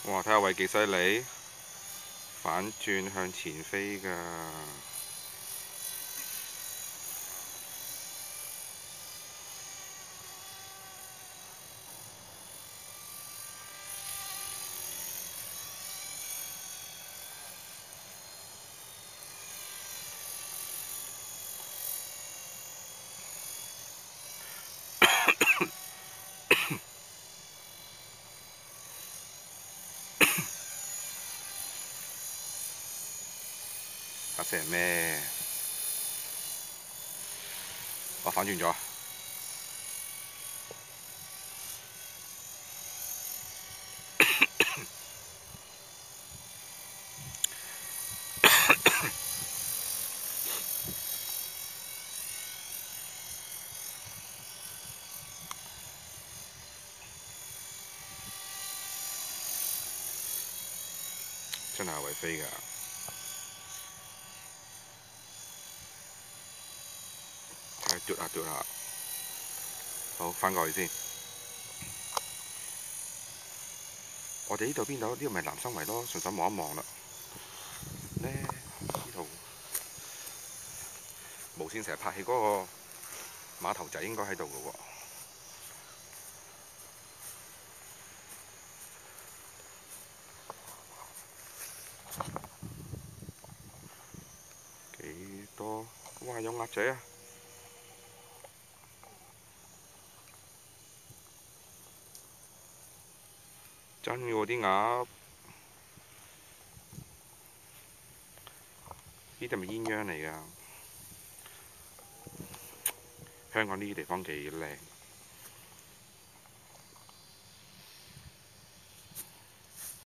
哇！睇下位幾犀利，反轉向前飛㗎。嚇死人咩？我反轉咗。真係為飛㗎。睇下嘟下。好，翻過去先。我哋呢度邊度？呢度咪南生圍咯，順手望一望啦。呢度無線成日拍戲嗰個碼頭仔應該喺度嘅喎。幾多？哇！有鴨仔啊！真嘅喎啲鴨，呢啲係咪鴛鴦嚟㗎？香港呢啲地方幾靚。